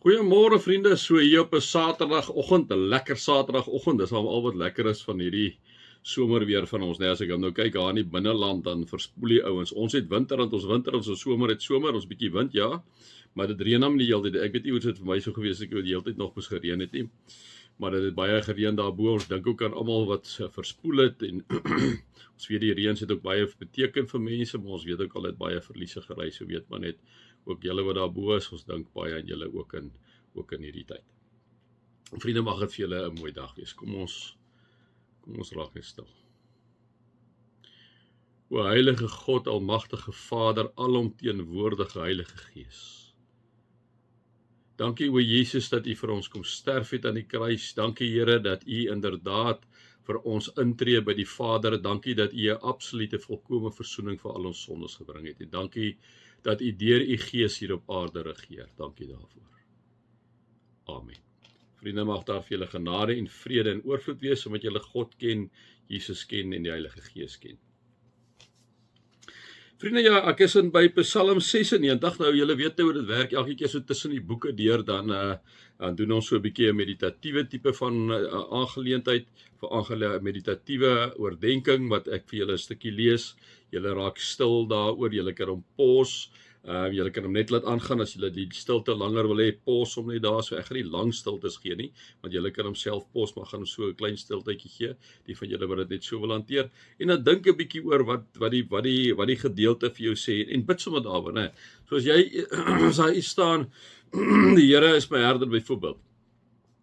Goeiemôre vriende, so hier op 'n Saterdagoggend, 'n lekker Saterdagoggend. Dis al wat lekker is van hierdie somerweer van ons, As ek nou kyk daar in die binneland, dan verspoel die ouens. Ons het winter, en ons winter, ons somer het somer, ons bietjie wind, ja. Maar dit reën hom die hele tyd. Ek weet nie hoe dit vir my so gewees het, ek die hele tyd nog moes gereën het nie. Maar dit het baie gereën daarbo. Ons dink ook aan almal wat verspoel het en ons weet die reën het ook baie beteken vir mense, maar ons weet ook al het baie verliese gelei, so weet maar net ook julle wat daarbo is, ons dink baie aan julle ook in hierdie tyd. Vriende, mag dit vir julle 'n mooi dag wees. Kom ons raak net stil. O heilige God, almagtige Vader, alomteenwoordige Heilige Gees. Dankie o Jesus dat U vir ons kom sterf het aan die kruis. Dankie Here dat U inderdaad vir ons intree by die Vader. Dankie dat U 'n absolute volkomme versoening vir al ons sondes gebring het. En dankie dat U deur U Gees hier op aarde regeer. Dankie daarvoor. Amen. Vriende, mag daar vir julle genade en vrede en oorvloed wees, omdat julle God ken, Jesus ken en die Heilige Gees ken. Vriende, ja, ek is by Psalm 96, nou julle weet hoe dit werk, elke keer so tussen die boeke deur, dan doen ons so 'n bietjie 'n meditatiewe tipe van aangeleentheid, vir meditatiewe oordenking, wat ek vir julle 'n stukkie lees, julle raak stil daaroor, julle kan hom pause, julle kan hom net laat aangaan, as julle die stilte langer wil hê, pause hom net daar, so ek gaan nie lang stiltes gee nie, want julle kan hom self pause, maar gaan so 'n klein stiltetjie gee, die van julle wat dit net so wil hanteer, en dan dink 'n bietjie oor wat die gedeelte vir jou sê, en bid sommer daaroor, né? So as jy, as hy staan, die Here is my herder byvoorbeeld,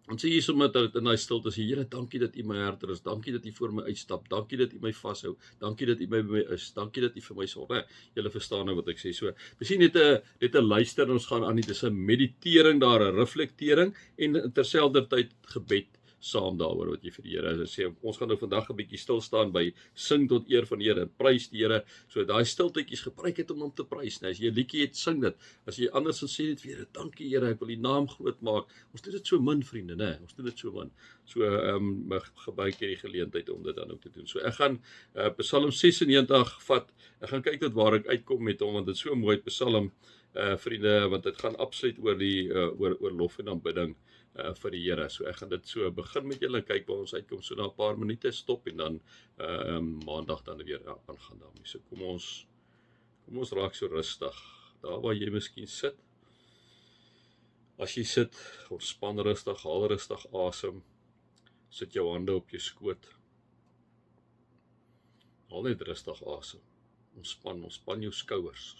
en sê jy sommer dat in daai stilte sê, Here, dankie dat U my herder is, dankie dat U voor my uitstap, dankie dat U my vashou, dankie dat U by my is, dankie dat U vir my sorg, né? Julle verstaan nou wat ek sê, so, miskien net 'n luister, ons gaan aan, dis 'n meditering daar, 'n reflektering, en terselfdertyd gebed, saam daaroor wat jy vir die Here sê. Ons gaan nou vandag 'n bietjie stil staan by sing tot eer van die Here en prys die Here. So daai stiltetjies gebruik het om hom te prys, né? As jy 'n liedjie het, sing dit. As jy anders dan sê dit vir Here, dankie Here, ek wil U naam groot maak. Ons doen dit so min, vriende, né? Ons doen dit so min. So gebruik hierdie geleentheid om dit dan ook te doen. So ek gaan Psalm 96 vat. Ek gaan kyk tot waar ek uitkom met hom, want dit is so 'n mooi Psalm, vriende, want dit gaan absoluut oor die oor lof en aanbidding vir die Here. So ek gaan dit so begin met julle, kyk waar ons uitkom, so na 'n paar minute stop, en dan maandag dan weer aangaan daarmee. So kom ons raak so rustig, daar waar jy miskien sit. As jy sit, ontspan rustig, haal rustig asem, sit jou hande op jou skoot, haal net rustig asem, ontspan jou skouers,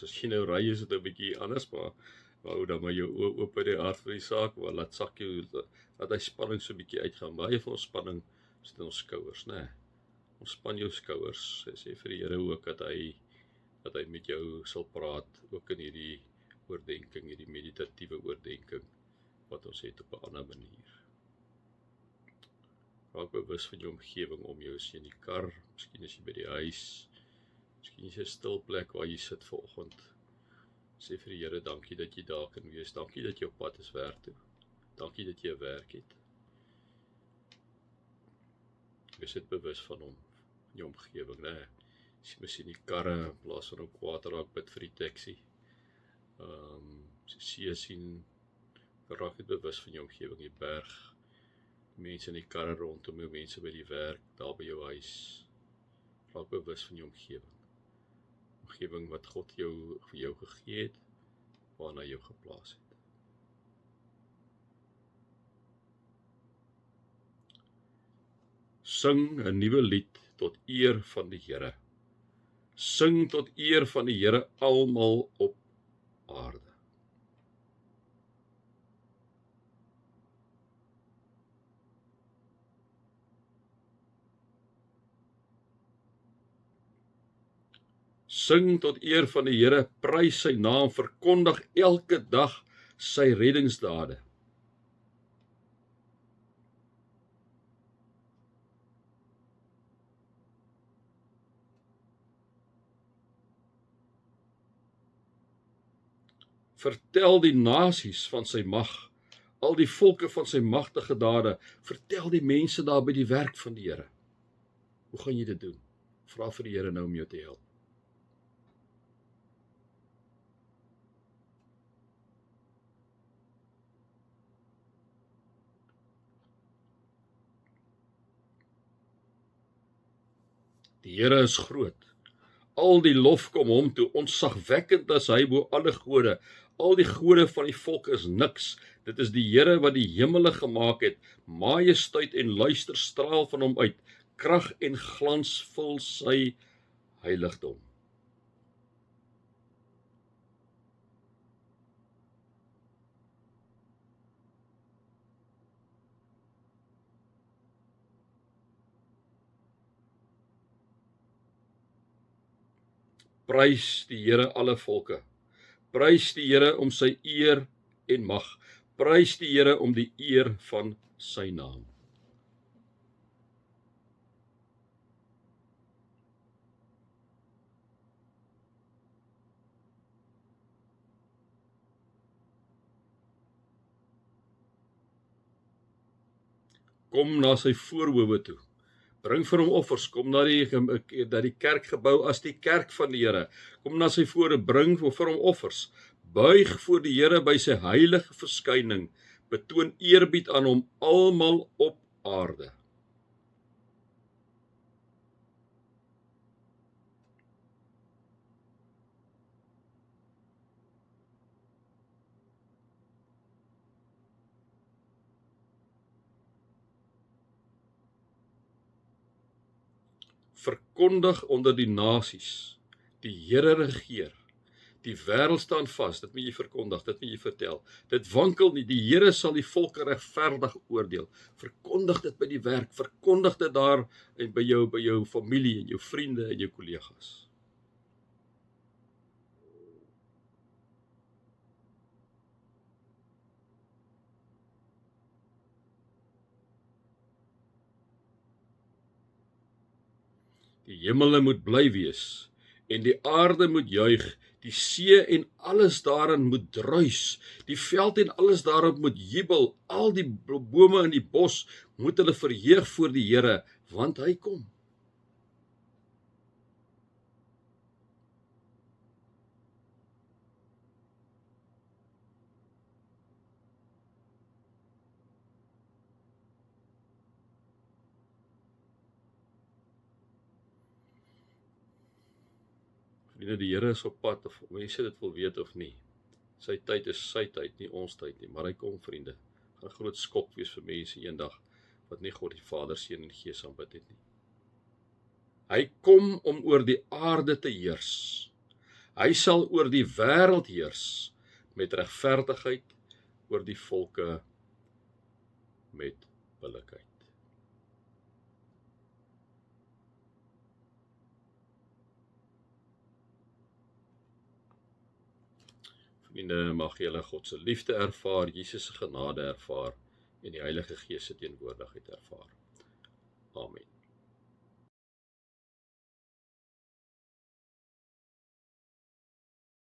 as jy nou ry, is dit 'n bietjie anders, maar hou dan maar jou oë oop by die aard van die saak, maar laat hy spanning so 'n bietjie uitgaan. Baie van ons spanning sit in ons skouers, né? Ontspan jou skouers, sê vir die Here ook dat hy met jou sal praat, ook in hierdie oordenking, hierdie meditatiewe oordenking, wat ons het op 'n ander manier. Raak bewus van jou omgewing om jou, as jy in die kar, miskien as jy by die huis, miskien is jy 'n stil plek waar jy sit vanoggend. Sê vir die Here, dankie dat jy daar kan wees, dankie dat jy op pad is werk toe, dankie dat jy 'n werk het. Wees net bewus van hom, in jou omgewing, né? As jy miskien die karre, in plaas van om kwaad raak, bid vir die taxi. As jy see sien, raak net bewus van jou omgewing, die berg, mense in die karre rondom jou, mense by die werk, daar by jou huis. Raak bewus van jou omgewing wat God vir jou gegee het, waarna jou geplaas het. Sing 'n nuwe lied tot eer van die Here. Sing tot eer van die Here almal op aarde. Sing tot eer van die Here, prys sy naam, verkondig elke dag sy reddingsdade. Vertel die nasies van sy mag, al die volke van sy magtige dade. Vertel die mense daar by die werk van die Here. Hoe gaan jy dit doen? Vra vir die Here nou om jou te help. Die Here is groot. Al die lof kom hom toe, ontzagwekkend as hy bo alle gode. Al die gode van die volk is niks. Dit is die Here wat die hemele gemaak het. Majesteit en luister straal van hom uit. Krag en glans vul sy heiligdom. Prys die Here alle volke. Prys die Here om sy eer en mag. Prys die Here om die eer van sy naam. Kom na sy voorhoewe toe. Bring vir hom offers, kom na die kerkgebou as die kerk van die Here. Kom na sy voorhoewe, bring vir hom offers. Buig voor die Here by sy heilige verskyning. Betoon eerbied aan hom almal op aarde. Verkondig onder die nasies, die Here regeer. Die wêreld staan vas, dit moet jy verkondig, dit moet jy vertel. Dit wankel nie, die Here sal die volke regverdig oordeel. Verkondig dit by die werk, verkondig dit daar en by jou familie en jou vriende en jou kollegas. Die hemele moet bly wees en die aarde moet juig, die see en alles daarin moet druis, die veld en alles daarop moet jubel, al die bome in die bos moet hulle verheug voor die Here, want hy kom. Vriende, die Here is op pad, of mense dit wil weet of nie. Sy tyd is sy tyd, nie ons tyd nie, maar hy kom, vriende. Gaan 'n groot skok wees vir mense eendag wat nie God die Vader, Seun en Gees aanbid het nie. Hy kom om oor die aarde te heers. Hy sal oor die wêreld heers met regverdigheid, oor die volke met billikheid. Vriende, mag julle God se liefde ervaar, Jesus se genade ervaar en die Heilige Gees se teenwoordigheid ervaar. Amen.